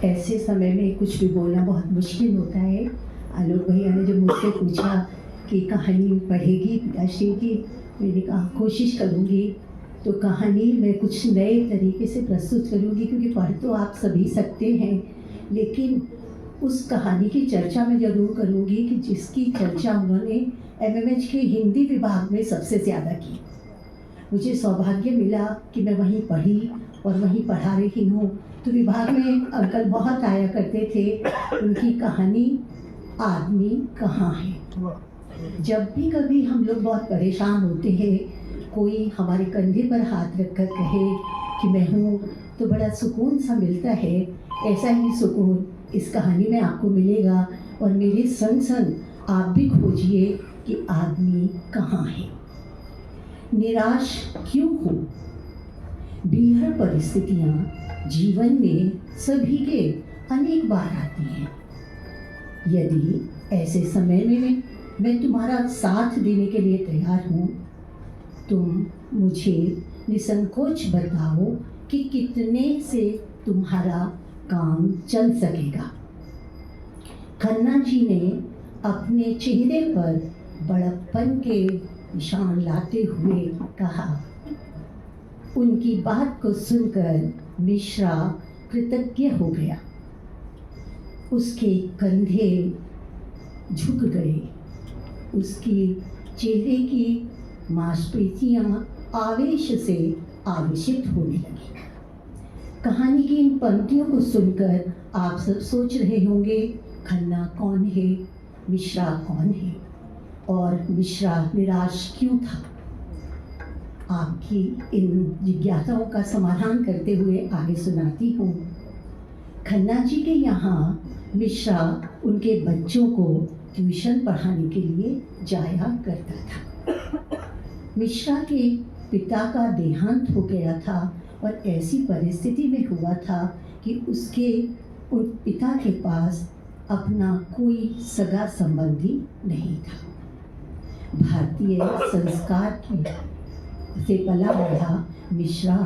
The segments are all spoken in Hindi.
ऐसे समय में कुछ भी बोलना बहुत मुश्किल होता है। आलोक भैया ने जब मुझसे पूछा कि कहानी पढ़ेगी पिताश्री की, मैंने कहा कोशिश करूँगी। तो कहानी मैं कुछ नए तरीके से प्रस्तुत करूँगी, क्योंकि पढ़ तो आप सभी सकते हैं, लेकिन उस कहानी की चर्चा मैं ज़रूर करूँगी कि जिसकी चर्चा उन्होंने एमएमएच के हिंदी विभाग में सबसे ज़्यादा की। मुझे सौभाग्य मिला कि मैं वहीं पढ़ी और वहीं पढ़ा रही हूँ। तो विभाग में अंकल बहुत आया करते थे। उनकी कहानी आदमी कहाँ है। जब भी कभी हम लोग बहुत परेशान होते हैं, कोई हमारे कंधे पर हाथ रखकर कहे कि मैं हूँ, तो बड़ा सुकून सा मिलता है। ऐसा ही सुकून इस कहानी में आपको मिलेगा। और मेरे संग संग आप भी खोजिए कि आदमी कहाँ है। निराश क्यों हो? बीहड़ परिस्थितियाँ जीवन में सभी के अनेक बार आती हैं। यदि ऐसे समय में मैं तुम्हारा साथ देने के लिए तैयार हूँ, तुम मुझे निसंकोच बताओ कि कितने से तुम्हारा काम चल सकेगा। खन्ना जी ने अपने चेहरे पर बड़प्पन के निशान लाते हुए कहा। उनकी बात को सुनकर मिश्रा कृतज्ञ हो गया। उसके कंधे झुक गए, उसकी चेहरे की मांसपेशियां आवेश से आवेशित होने लगी। कहानी की इन पंक्तियों को सुनकर आप सब सोच रहे होंगे, खन्ना कौन है, मिश्रा कौन है और मिश्रा निराश क्यों था। आपकी इन जिज्ञासाओं का समाधान करते हुए आगे सुनाती हूँ। खन्ना जी के यहाँ मिश्रा उनके बच्चों को ट्यूशन पढ़ाने के लिए जाया करता था। मिश्रा के पिता का देहांत हो गया था और ऐसी परिस्थिति में हुआ था कि उसके उन पिता के पास अपना कोई सगा संबंधी नहीं था। भारतीय संस्कार की से पला बढ़ा मिश्रा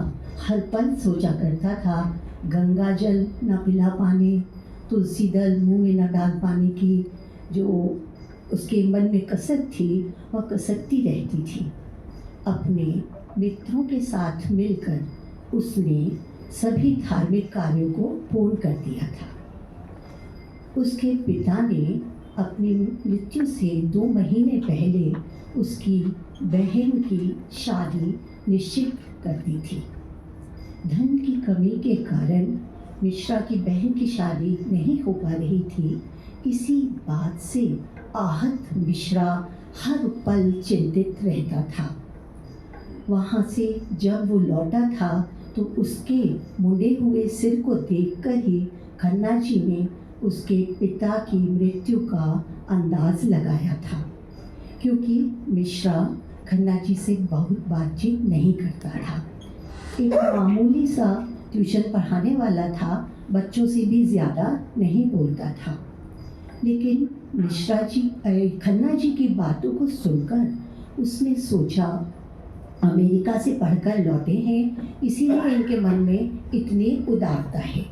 हर पल सोचा करता था, गंगा जल न पिला पाने, तुलसी दल मुँह में न डाल पाने की जो उसके मन में कसक थी वह कसकती रहती थी। अपने मित्रों के साथ मिलकर उसने सभी धार्मिक कार्यों को पूर्ण कर दिया था। उसके पिता ने अपनी मृत्यु से 2 महीने पहले उसकी बहन की शादी निश्चित कर दी थी। धन की कमी के कारण मिश्रा की बहन की शादी नहीं हो पा रही थी। इसी बात से आहत मिश्रा हर पल चिंतित रहता था। वहाँ से जब वो लौटा था तो उसके मुंडे हुए सिर को देखकर ही खन्ना जी ने उसके पिता की मृत्यु का अंदाज लगाया था, क्योंकि मिश्रा खन्ना जी से बहुत बातचीत नहीं करता था। एक मामूली सा ट्यूशन पढ़ाने वाला था, बच्चों से भी ज़्यादा नहीं बोलता था। लेकिन मिश्रा जी खन्ना जी की बातों को सुनकर उसने सोचा, अमेरिका से पढ़कर लौटे हैं, इसीलिए इनके मन में इतनी उदारता है।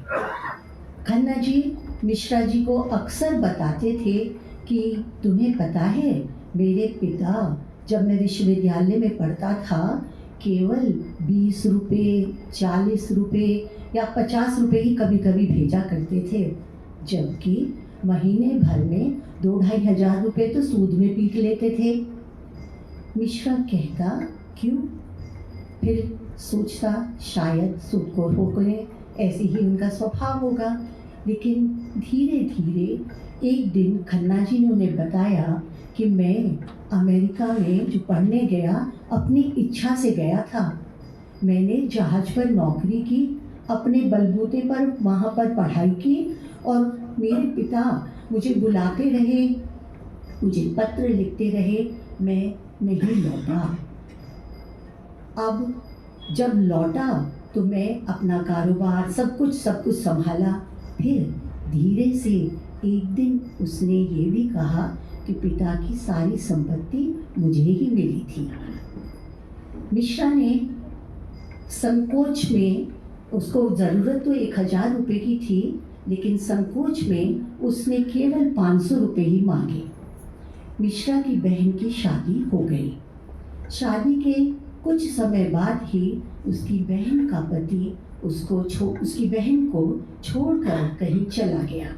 खन्ना जी मिश्रा जी को अक्सर बताते थे कि तुम्हें पता है, मेरे पिता जब मैं विश्वविद्यालय में पढ़ता था केवल 20 रुपये, 40 रुपये या 50 रुपये ही कभी कभी भेजा करते थे, जबकि महीने भर में 2-2.5 हजार रुपये तो सूद में पीट लेते थे। मिश्रा कहता, क्यों? फिर सोचता शायद सूदखोर हो गए, ऐसे ही उनका स्वभाव होगा। लेकिन धीरे धीरे एक दिन खन्ना जी ने उन्हें बताया कि मैं अमेरिका में जो पढ़ने गया अपनी इच्छा से गया था। मैंने जहाज पर नौकरी की, अपने बलबूते पर वहाँ पर पढ़ाई की और मेरे पिता मुझे बुलाते रहे, मुझे पत्र लिखते रहे, मैं नहीं लौटा। अब जब लौटा तो मैं अपना कारोबार सब कुछ संभाला। फिर धीरे से एक दिन उसने ये भी कहा कि पिता की सारी संपत्ति मुझे ही मिली थी। मिश्रा ने संकोच में, उसको ज़रूरत तो 1000 रुपये की थी, लेकिन संकोच में उसने केवल 500 रुपये ही मांगे। मिश्रा की बहन की शादी हो गई। शादी के कुछ समय बाद ही उसकी बहन का पति उसकी बहन को छोड़कर कहीं चला गया।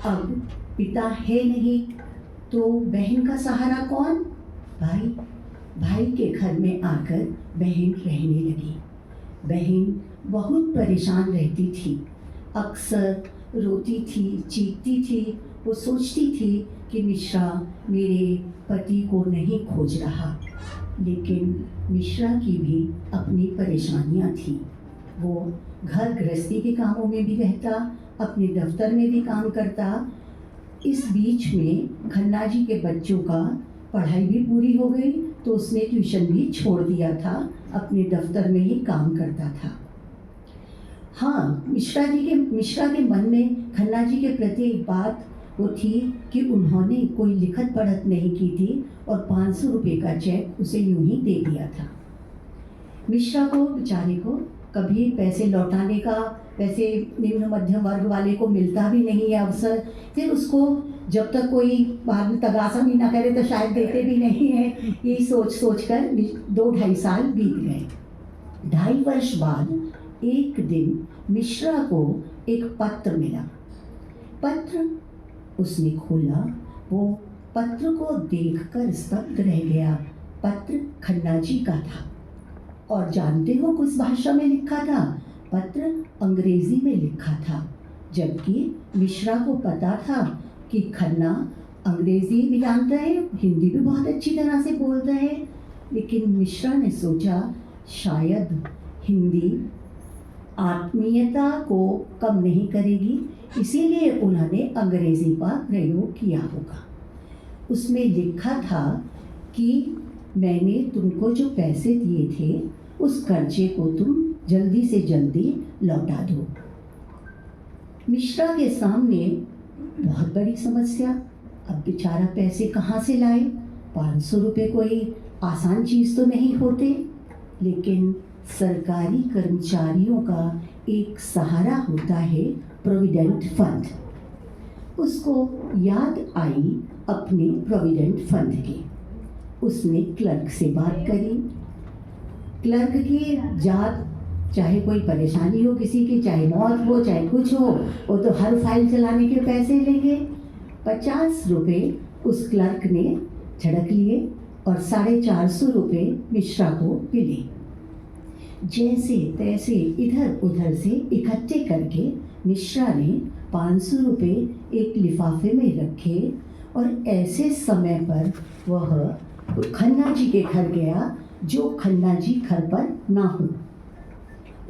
अब पिता है नहीं तो बहन का सहारा कौन? भाई के घर में आकर बहन रहने लगी। बहन बहुत परेशान रहती थी, अक्सर रोती थी, चीखती थी। वो सोचती थी कि मिश्रा मेरे पति को नहीं खोज रहा, लेकिन मिश्रा की भी अपनी परेशानियां थी। वो घर गृहस्थी के कामों में भी रहता, अपने दफ्तर में भी काम करता। इस बीच में खन्ना जी के बच्चों का पढ़ाई भी पूरी हो गई तो उसने ट्यूशन भी छोड़ दिया था, अपने दफ्तर में ही काम करता था। हाँ, मिश्रा के मन में खन्ना जी के प्रति एक बात वो थी कि उन्होंने कोई लिखत पढ़त नहीं की थी और 500 रुपये का चेक उसे यूं ही दे दिया था। मिश्रा को बेचारे को कभी पैसे लौटाने का, पैसे निम्न मध्यम वर्ग वाले को मिलता भी नहीं है अवसर। फिर उसको जब तक कोई बाद में तगासा भी ना करे तो शायद देते भी नहीं है। यही सोच कर 2-2.5 साल बीत गए। 2.5 वर्ष बाद एक दिन मिश्रा को एक पत्र मिला। पत्र उसने खोला, वो पत्र को देखकर स्तब्ध रह गया। पत्र खन्ना जी का था और जानते हो किस भाषा में लिखा था? पत्र अंग्रेजी में लिखा था, जबकि मिश्रा को पता था कि खन्ना अंग्रेजी भी जानता है, हिंदी भी बहुत अच्छी तरह से बोलता है। लेकिन मिश्रा ने सोचा शायद हिंदी आत्मीयता को कम नहीं करेगी, इसीलिए उन्होंने अंग्रेजी का प्रयोग किया होगा। उसमें लिखा था कि मैंने तुमको जो पैसे दिए थे उस कर्जे को तुम जल्दी से जल्दी लौटा दो। मिश्रा के सामने बहुत बड़ी समस्या। अब बेचारा पैसे कहाँ से लाए? 500 रुपये कोई आसान चीज़ तो नहीं होते, लेकिन सरकारी कर्मचारियों का एक सहारा होता है प्रोविडेंट फंड। उसको याद आई अपने प्रोविडेंट फंड की। उसने क्लर्क से बात करी। क्लर्क की जात, चाहे कोई परेशानी हो किसी की, चाहे मौत हो, चाहे कुछ हो, वो तो हर फाइल चलाने के पैसे लेंगे। 50 रुपये उस क्लर्क ने झड़क लिए और 450 रुपये मिश्रा को मिले। जैसे तैसे इधर उधर से इकट्ठे करके मिश्रा ने 500 रुपये एक लिफाफे में रखे और ऐसे समय पर वह खन्ना जी के घर गया, जो खन्ना जी घर पर ना हो।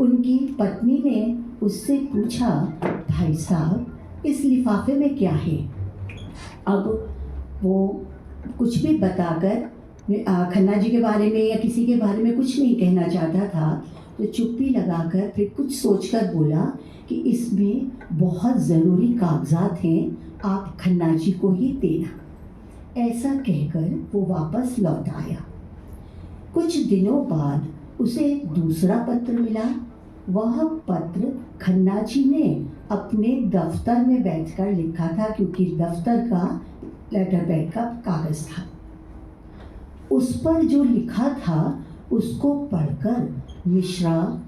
उनकी पत्नी ने उससे पूछा, भाई साहब इस लिफाफे में क्या है? अब वो कुछ भी बताकर खन्ना जी के बारे में या किसी के बारे में कुछ नहीं कहना चाहता था, तो चुप्पी लगाकर फिर कुछ सोचकर बोला कि इसमें बहुत ज़रूरी कागजात हैं, आप खन्ना जी को ही देना। ऐसा कहकर वो वापस लौट आया। कुछ दिनों बाद उसे दूसरा पत्र मिला। वह पत्र खन्ना जी ने अपने दफ्तर में बैठकर लिखा था, क्योंकि दफ्तर का लेटर पैड का कागज़ था। उस पर जो लिखा था उसको पढ़कर मिश्रा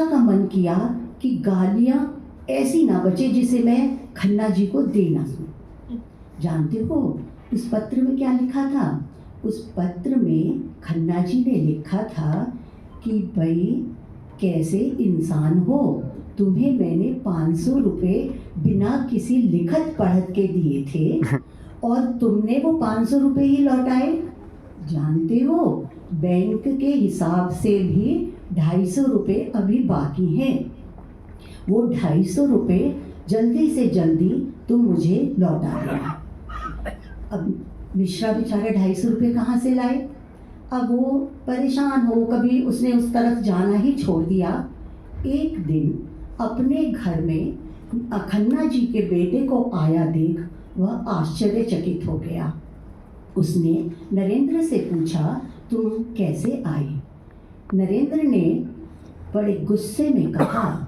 का मन किया कि गालियाँ ऐसी ना बचे जिसे मैं खन्ना जी को दे ना दूं। जानते हो उस पत्र में क्या लिखा था? उस पत्र में खन्ना जी ने लिखा था कि भाई कैसे इंसान हो, तुम्हें मैंने 500 रुपये बिना किसी लिखत पढ़त के दिए थे और तुमने वो 500 रुपये ही लौटाए। जानते हो बैंक के हिसाब से भी 250 रुपये अभी बाकी हैं। वो 250 रुपये जल्दी से जल्दी तुम मुझे लौटा देना। अब मिश्रा बेचारे 250 रुपये कहाँ से लाए? अब वो परेशान हो, कभी उसने उस तरफ जाना ही छोड़ दिया। एक दिन अपने घर में खन्ना जी के बेटे को आया देख वह आश्चर्यचकित हो गया। उसने नरेंद्र से पूछा, तुम कैसे आए? नरेंद्र ने बड़े गुस्से में कहा,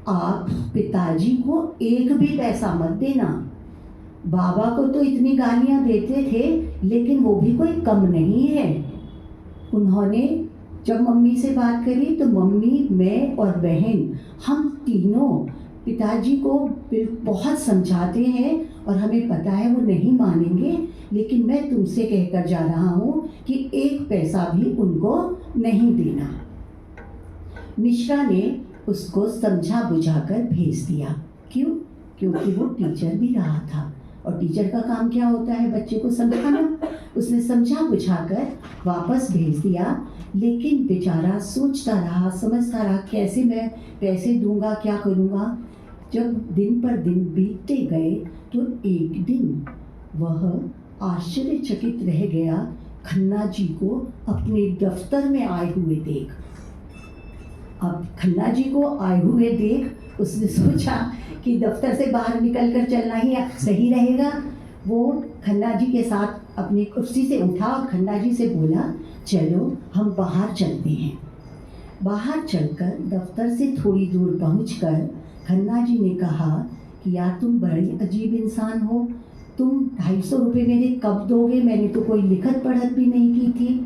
आप पिताजी को एक भी पैसा मत देना। बाबा को तो इतनी गालियां देते थे, लेकिन वो भी कोई कम नहीं है। उन्होंने जब मम्मी से बात करी तो मम्मी, मैं और बहन, हम तीनों पिताजी को बहुत समझाते हैं और हमें पता है वो नहीं मानेंगे, लेकिन मैं तुमसे कहकर जा रहा हूँ कि एक पैसा भी उनको नहीं देना। मिश्रा ने उसको समझा बुझाकर भेज दिया। क्यों? क्योंकि वो टीचर भी रहा था और टीचर का काम क्या होता है? बच्चे को समझाना। उसने समझा बुझाकर वापस भेज दिया, लेकिन बेचारा सोचता रहा, समझता रहा कैसे मैं पैसे दूंगा, क्या करूंगा। जब दिन पर दिन बीतते गए तो एक दिन वह आश्चर्यचकित रह गया खन्ना जी को अपने दफ्तर में आए हुए देख। अब खन्ना जी को आए हुए देख उसने सोचा कि दफ्तर से बाहर निकल कर चलना ही सही रहेगा। वो खन्ना जी के साथ अपनी कुर्सी से उठा और खन्ना जी से बोला, चलो हम बाहर चलते हैं। बाहर चलकर दफ्तर से थोड़ी दूर पहुंचकर खन्ना जी ने कहा कि यार तुम बड़ी अजीब इंसान हो, तुम 250 रुपये मेरे कब दोगे? मैंने तो कोई लिखत पढ़त भी नहीं की थी।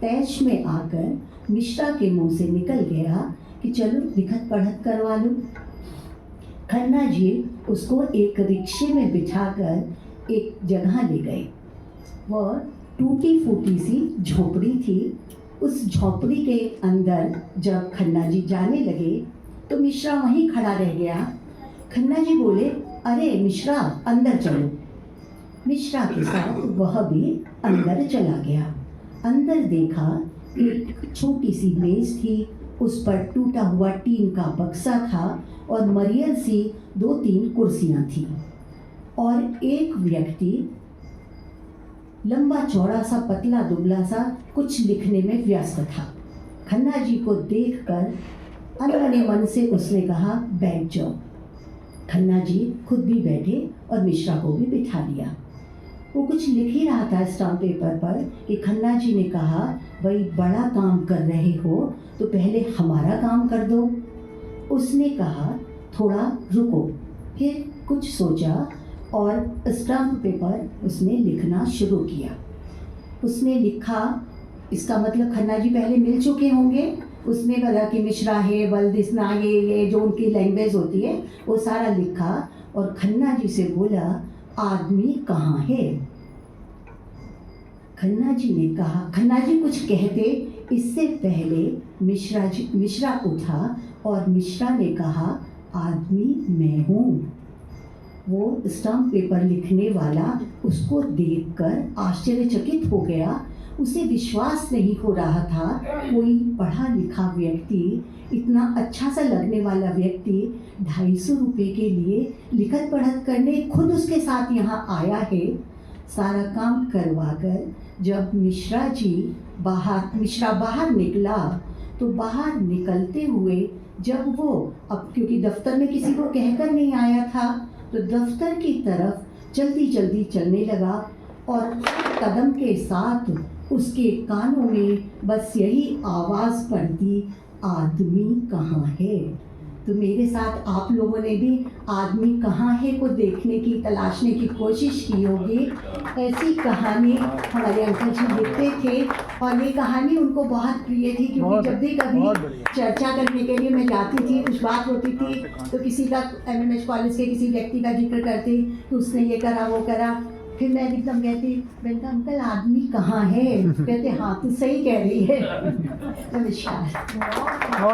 तैश में आकर मिश्रा के मुंह से निकल गया कि चलो लिखत पढ़त करवा लो। खन्ना जी उसको एक रिक्शे में बिठाकर एक जगह ले गए। वह टूटी फूटी सी झोपड़ी थी। उस झोपड़ी के अंदर जब खन्ना जी जाने लगे तो मिश्रा वहीं खड़ा रह गया। खन्ना जी बोले, अरे मिश्रा अंदर चलो। मिश्रा के साथ वह भी अंदर चला गया। अंदर देखा एक छोटी सी मेज थी, उस पर टूटा हुआ टीन का बक्सा था और मरियल सी 2-3 कुर्सियां थी और एक व्यक्ति लंबा चौड़ा सा पतला दुबला सा कुछ लिखने में व्यस्त था। खन्ना जी को देखकर अनमने मन से उसने कहा, बैठ जाओ। खन्ना जी खुद भी बैठे और मिश्रा को भी बिठा दिया। वो कुछ लिख ही रहा था स्टाम्प पेपर पर कि खन्ना जी ने कहा, भाई बड़ा काम कर रहे हो तो पहले हमारा काम कर दो। उसने कहा, थोड़ा रुको। फिर कुछ सोचा और स्टाम्प पेपर उसने लिखना शुरू किया। उसने लिखा, इसका मतलब खन्ना जी पहले मिल चुके होंगे। उसने कहा कि मिश्रा है, बल्दिस्ना, ये जो उनकी लैंग्वेज होती है वो सारा लिखा और खन्ना जी से बोला, आदमी कहाँ है? खन्ना जी ने कहा, खन्ना जी कुछ कहते इससे पहले मिश्रा उठा और मिश्रा ने कहा, आदमी मैं हूँ। वो स्टाम्प पेपर लिखने वाला उसको देखकर आश्चर्यचकित हो गया। उसे विश्वास नहीं हो रहा था कोई पढ़ा लिखा व्यक्ति, इतना अच्छा सा लगने वाला व्यक्ति 250 रुपये के लिए लिखत पढ़त करने खुद उसके साथ यहाँ आया है। सारा काम करवाकर जब मिश्रा बाहर निकला तो बाहर निकलते हुए जब वो अब क्योंकि दफ्तर में किसी को कहकर नहीं आया था तो दफ्तर की तरफ जल्दी जल्दी चलने लगा और कदम के साथ उसके कानों में बस यही आवाज़ पड़ती, आदमी कहाँ है? तो मेरे साथ आप लोगों ने भी आदमी कहाँ है को देखने की, तलाशने की कोशिश की होगी। ऐसी कहानी हमारे अंकल जी लिखते थे और ये कहानी उनको बहुत प्रिय थी, क्योंकि जब भी कभी चर्चा करने के लिए मैं जाती थी, कुछ बात होती थी तो किसी का MMH कॉलेज के किसी व्यक्ति का जिक्र करती कि उसने ये करा वो करा, फिर मैं एकदम कहती, मैंने कहा अंकल आदमी कहाँ है? कहते हाँ तू सही कह रही है। नमस्कार।